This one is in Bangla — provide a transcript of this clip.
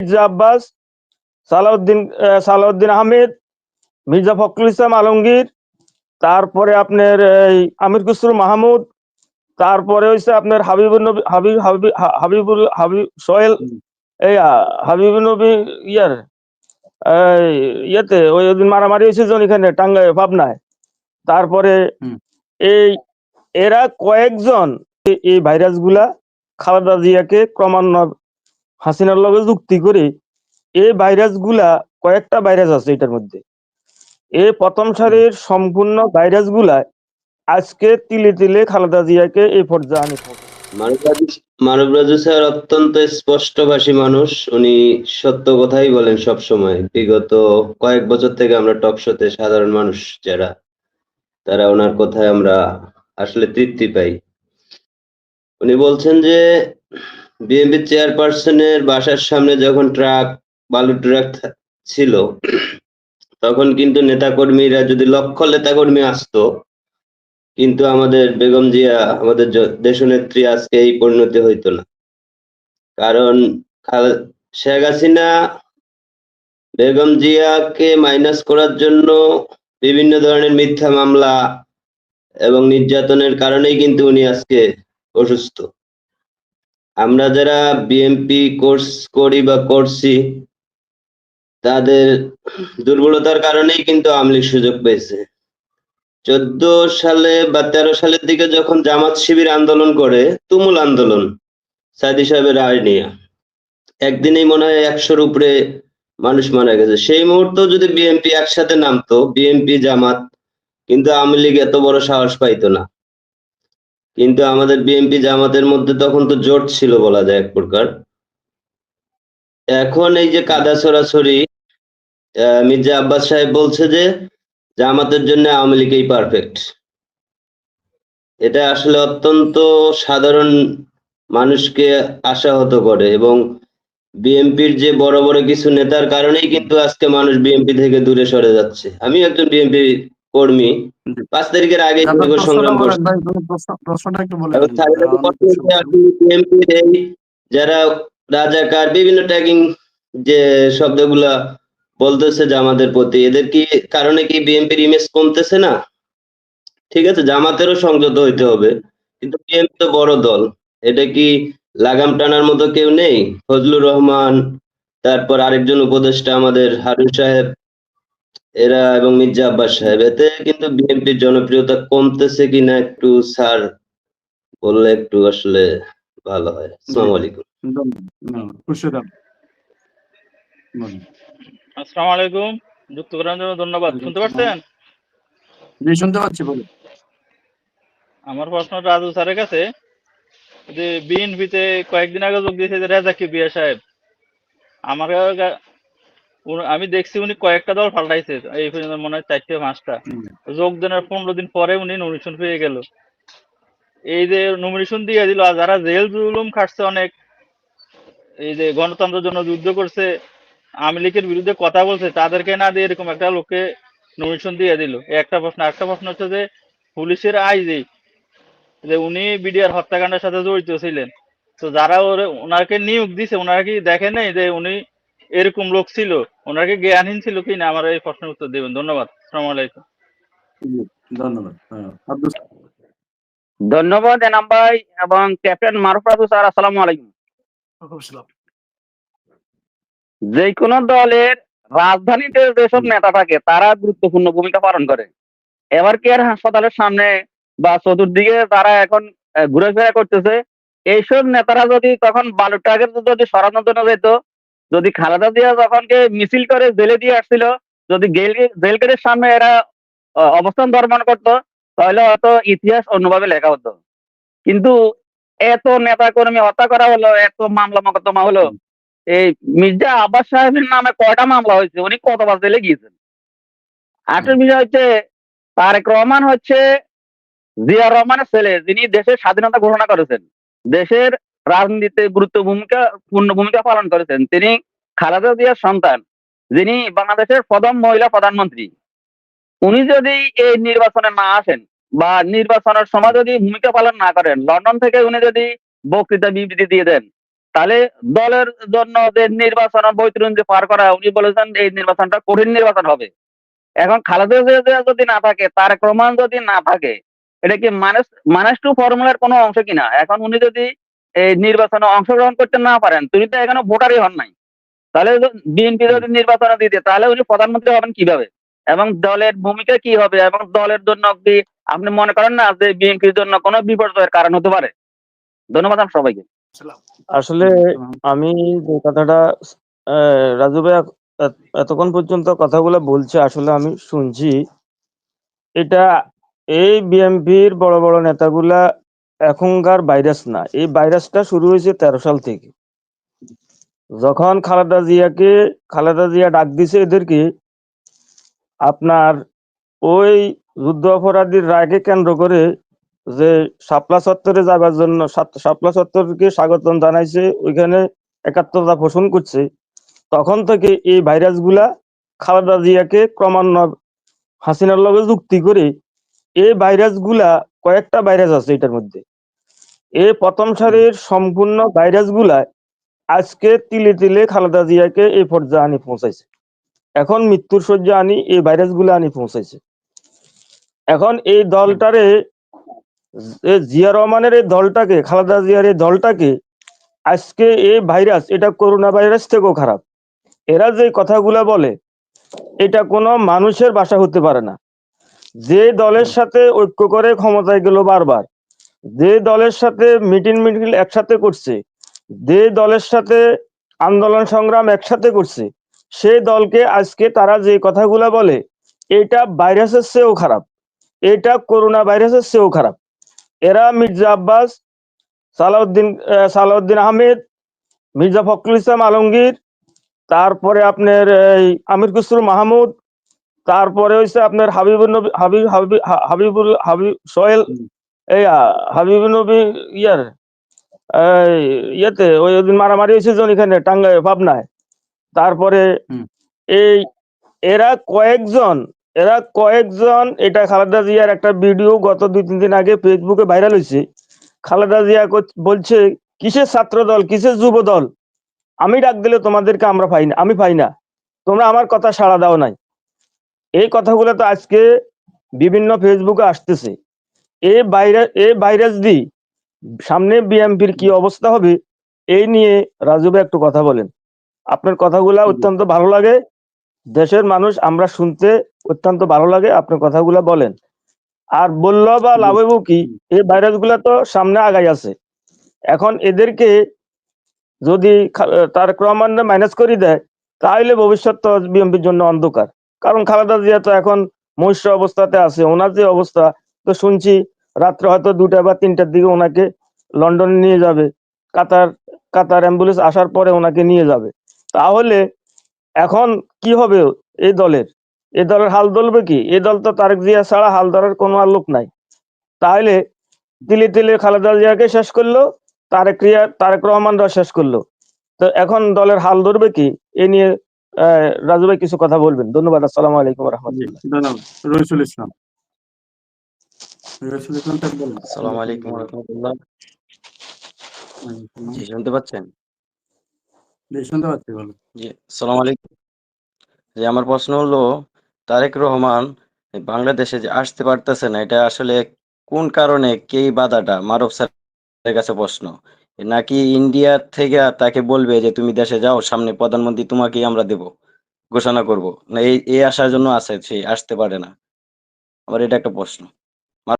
মির্জা আব্বাস, সালাউদ্দিন আহমেদ, মির্জা ফখরুল ইসলাম আলমগীর, তারপরে আপনার এই আমির খুসরো মাহমুদ, তারপরে হচ্ছে আপনার হাবিবুর নবী হাবিব হাবিব হাবিবুল হাবিব সোহেল, এই হাবিবুর নবী ইয়ার এই ইয়েতে ওই দিন মারামারি হয়েছে জন এখানে টাঙ্গাইল পাবনায়। তারপরে এই এরা কয়েকজন এই ভাইরাস গুলা খালেদা জিয়াকে ক্রমান্বয়ে হাসিনার লগে যুক্তি করে এই ভাইরাস গুলা কয়েকটা ভাইরাস আছে এটার মধ্যে। এই প্রথম সারির সম্পূর্ণ ভাইরাস গুলা আজকে তিলে তিলে খালেদা জিয়াকে এই পর্যায়ে আনে। মানবরাজু স্যার অত্যন্ত স্পষ্টভাষী মানুষ, উনি সত্য কথাই বলেন সব সময়। বিগত কয়েক বছর থেকে আমরা টক শোতে সাধারণ মানুষ যারা, তারা ওনার কথায় আমরা আসলে তৃপ্তি পাই। উনি বলছেন যে বিএনপি চেয়ারপারসনের বাসার সামনে যখন বালু ট্রাক ছিল, তখন কিন্তু নেতাকর্মীরা যদি লক্ষ নেতাকর্মী আসতো, কিন্তু আমাদের বেগম জিয়া, আমাদের দেশনেত্রী আজকে এই পরিণতি হইতো না। কারণ শেখ হাসিনা বেগম জিয়াকে মাইনাস করার জন্য বিভিন্ন ধরনের মিথ্যা মামলা এবং নির্যাতনের কারণেই কিন্তু উনি আজকে অসুস্থ। আমরা যারা বিএনপি করি বা করছি, তাদের দুর্বলতার কারণেই কিন্তু আওয়ামী লীগ সুযোগ পেয়েছে। 14 সালে বা 13 সালের দিকে যখন জামাত শিবির আন্দোলন করে, তুমুল আন্দোলন সাইদি সাহেবের রায় নিয়ে, একদিনেই মনে হয় 100-র উপরে মানুষ মারা গেছে। সেই মুহূর্তে যদি বিএনপি একসাথে নামতো, বিএনপি জামাত, কিন্তু আওয়ামী লীগ এত বড় সাহস পাইতো না। কিন্তু আমাদের বিএনপি জামাতের মধ্যে তখন তো জোট ছিল বলা যায় এক প্রকার। এখন এই যে কাদা ছড়াছড়ি, মির্জা আব্বাস সাহেব বলছে যে জামাতের জন্য আওয়ামী লীগই পারফেক্ট। এটা আসলে অত্যন্ত সাধারণ মানুষকে আশাহত করে, এবং বিএনপির যে বড় বড় কিছু নেতার কারণেই কিন্তু আজকে মানুষ বিএনপি থেকে দূরে সরে যাচ্ছে। আমি একজন বিএনপি কর্মী, 5 তারিখের আগে সংগ্রাম করছি। বিএনপির এই যারা রাজাকার বিভিন্ন ট্যাগিং যে শব্দগুলা বলতেছে জামাতের প্রতি, এদের কি কারণে কি বিএনপির ইমেজ কমতেছে না? ঠিক আছে, জামাতেরও সংযত হইতে হবে, কিন্তু বিএনপি তো বড় দল, এটা কি লাগাম টানার মতো কেউ নেই? ফজলুর রহমান, তারপর আরেকজন উপদেষ্টা আমাদের হারুন সাহেব, এরা এবং মির্জা আব্বাস সাহেব, এতে কিন্তু বিএনপির জনপ্রিয়তা কমতেছে কিনা একটু স্যার বললে একটু আসলে ভালো হয়। আসসালামু আলাইকুম। আসসালামু আলাইকুম, যুক্ত করার জন্য ধন্যবাদ। শুনতে পাচ্ছেন? জি, শুনতে পাচ্ছি, বলুন। আমার প্রশ্ন রাজু স্যারের কাছে, যে বিএনপিতে কয়েকদিন আগে যোগ দিয়েছে যে রেজাকি বিয়া সাহেব, আমার আমি দেখছি উনি কয়েকটা দল পাল্টাইছে, এই পর্যন্ত মনে হয় 4-5টা। যোগদানের 15 দিন পরে উনি নমিনেশন পেয়ে গেল। এই যে নমিনেশন দিয়ে দিল, আর যারা জেল জুলুম খাটছে অনেক, এই যে গণতন্ত্রের জন্য যুদ্ধ করছে, আওয়ামী লীগের বিরুদ্ধে কথা বলছে, তাদেরকে না দিয়ে এরকম একটা লোককে নমিনেশন দিয়ে দিল। একটা প্রশ্ন। একটা প্রশ্ন হচ্ছে যে পুলিশের আইজি, যে উনি বিডিআর হত্যাকাণ্ডের সাথে জড়িত ছিলেন, তো যারা ওনাকে নিয়োগ দিছে, ওনারা কি দেখে নাই যে উনি এরকম লোক ছিল? ওনারা কি জ্ঞানহীন ছিল কি না? আমার এই প্রশ্নের উত্তর দেবেন। ধন্যবাদ। আসসালামু আলাইকুম। ধন্যবাদ। ধন্যবাদ এনাম ভাই এবং ক্যাপ্টেন মারুফ রাজু স্যার, আসসালামু আলাইকুম। যে কোনো দলের রাজধানীতে যেসব নেতা থাকে তারা গুরুত্বপূর্ণ ভূমিকা পালন করে। এবার কেয়ার হাসপাতালের সামনে বা চতুর্দিকে তারা এখন ঘুরেফেরা করতেছে, এইসব নেতারা যদি তখন বালু ট্রাকের যদি সরানোর জন্য যেত, যদি খালেদা জিয়া যখনকে মিছিল করে জেলে দিয়ে আসছিল, যদি জেল গেটের সামনে এরা অবস্থান ধর্মন করতো, তাহলে হয়তো ইতিহাস অন্যভাবে লেখা হতো। কিন্তু এত নেতা কর্মী হত্যা করা হলো, এত মামলা মোকদ্দমা হলো, এই মির্জা আব্বাস সাহেবের নামে কয়টা মামলা হয়েছে, উনি কতবার জেলে গিয়েছেন? আসল বিষয় হচ্ছে তারেক রহমান হচ্ছে জিয়া রহমানের ছেলে, যিনি দেশের স্বাধীনতা ঘোষণা করেছেন, দেশের রাজনীতিতে গুরুত্বপূর্ণ ভূমিকা পালন করেছেন। তিনি খালেদা জিয়ার সন্তান, যিনি বাংলাদেশের প্রথম মহিলা প্রধানমন্ত্রী। উনি যদি এই নির্বাচনে না আসেন বা নির্বাচনের সময় যদি ভূমিকা পালন না করেন, লন্ডন থেকে উনি যদি বক্তৃতা বিবৃতি দিয়ে দেন, তাহলে দলের জন্য যে নির্বাচন বৈতরণী পার করা, উনি বলেছেন এই নির্বাচনটা কঠিন নির্বাচন হবে। এখন খালেদা জিয়া যদি না থাকে, তারেক রহমান যদি না থাকে, এটা কি মাইনাস টু ফর্মুলার কোনো অংশ কিনা? এখন উনি যদি এই নির্বাচনে অংশগ্রহণ করতে না পারেন, তিনি তো এখানে ভোটারই হন নাই, তাহলে বিএনপি যদি নির্বাচনে দিতে, তাহলে উনি প্রধানমন্ত্রী হবেন কিভাবে? এবং দলের ভূমিকা কি হবে? এবং দলের জন্য কি আপনি মনে করেন না যে বিএনপির জন্য কোনো বিপর্যয়ের কারণ হতে পারে? ধন্যবাদ সবাইকে। আসলে আমি যে কথাটা রাজু ভাই এতক্ষণ পর্যন্ত কথাগুলো বলছে, আসলে আমি শুনছি। এটা এই বিএনপির বড় বড় নেতাগুলা এখনকার ভাইরাস না, এই ভাইরাসটা শুরু হয়েছে 13 সাল থেকে, যখন খালেদা জিয়া ডাক দিছে এদেরকে আপনার ওই যুদ্ধ অপরাধীর রায়কে কেন্দ্র করে, যে শাপলা চত্বরে যাবার জন্য শাপলা চত্বরকে স্বাগতম জানাইছে, ওইখানে একাত্মতা পোষণ করছে, তখন থেকে এই ভাইরাস গুলা খালেদা জিয়াকে ক্রমান্বয়ে হাসিনার লগে যুক্তি করে এই ভাইরাস গুলা, কয়েকটা ভাইরাস আছে এটার মধ্যে, এই প্রথম সারির সম্পূর্ণ ভাইরাস গুলা আজকে তিলে তিলে খালেদা জিয়াকে এই পর্যায়ে আনি পৌঁছাইছে। এখন মৃত্যুর শয্যা আনি এই ভাইরাস গুলা আনি পৌঁছাইছে। এখন এই দলটারে, জিয়া রহমানের এই দলটাকে, খালেদা জিয়ার এই দলটাকে আজকে এই ভাইরাস, এটা করোনা ভাইরাস থেকেও খারাপ। এরা যে কথাগুলা বলে, এটা কোনো মানুষের ভাষা হতে পারে না। যে দলের সাথে ঐক্য করে ক্ষমতায় গেল বারবার, যে দলের সাথে মিটিং একসাথে করছে, যে দলের সাথে আন্দোলন সংগ্রাম একসাথে করছে, সেই দলকে আজকে তারা যে কথাগুলা বলে, এটা ভাইরাসের চেয়েও খারাপ, এটা করোনা ভাইরাসের চেয়েও খারাপ। এরা মির্জা আব্বাস, সালাউদ্দিন আহমেদ, মির্জা ফখরুল ইসলাম আলমগীর, তারপরে আপনার এই আমির খুসরো মাহমুদ, তারপরে হচ্ছে আপনার সোহেল, এই হাবিবুর নবী ইয়েতে ওই দিন মারামারি হয়েছে জন এখানে টাঙ্গাইল পাবনায়। তারপরে এই এরা কয়েকজন এটা খালেদা জিয়ার একটা ভিডিও গত 2-3 দিন আগে ফেসবুকে ভাইরাল হয়েছে। খালেদা জিয়া বলছে, কিসের ছাত্র দল, কিসের যুব দল, আমি ডাক দিলে তোমাদেরকে আমি পাই না, তোমরা আমার কথা সাড়া দাও নাই। এই কথাগুলো তো আজকে বিভিন্ন ফেসবুকে আসতেছে। এই ভাইরাস দিয়ে সামনে বিএনপির কি অবস্থা হবে, এই নিয়ে রাজু ভাই একটু কথা বলেন। আপনার কথাগুলা অত্যন্ত ভালো লাগে, দেশের মানুষ আমরা শুনতে অত্যন্ত ভালো লাগে, আপনার কথাগুলা বলেন। আর বললো বা লাভ হইব কি, এই ভাইরাস গুলা তো সামনে আগাই আছে। এখন এদেরকে যদি তারেক রহমান মাইনাস করে দেয়, তাহলে ভবিষ্যৎ তো বিএনপির জন্য অন্ধকার। কারণ খালেদা জিয়া তো এখন মহিষ্ঠ অবস্থাতে আছে, ওনার যে অবস্থা তো শুনছি, রাত্রে হয়তো 2টা বা 3টার দিকে ওনাকে লন্ডনে নিয়ে যাবে, কাতার অ্যাম্বুলেন্স আসার পরে ওনাকে নিয়ে যাবে। তাহলে এখন কি হবে এই দলের হাল ধরবে কি? এই দল তো তারেক জিয়া ছাড়া হাল ধরার কোনো আর লোক নাই। তাহলে তিলে তিলে খালেদা জিয়াকে শেষ করলো, তারেক রহমানরা শেষ করলো, তো এখন দলের হাল ধরবে কি? এ নিয়ে রাজু ভাই কিছু কথা বলবেন। ধন্যবাদ। আসসালামু আলাইকুম রহমতুল্লাহ। রইসুল ইসলাম স্যার বলুন। আসসালামু আলাইকুম রহমতুল্লাহ। জি, শুনতে পাচ্ছেন? শুনতে পাচ্ছি, বলুন। জি, আসসালামু আলাইকুম। যে আমার প্রশ্ন হলো, তারেক রহমান বাংলাদেশে যে আসতে পারতেছে না, এটা আসলে কোন কারণে, কে বাধাটা? মারুফ স্যারের কাছে প্রশ্ন, নাকি ইন্ডিয়া থেকে তাকে বলবে যে তুমি দেশে যাও, সামনে প্রধানমন্ত্রী তোমাকেই আমরা দেব, ঘোষণা করব, না এই আসার জন্য আছে, সে আসতে পারে না? আমার এটা একটা প্রশ্ন।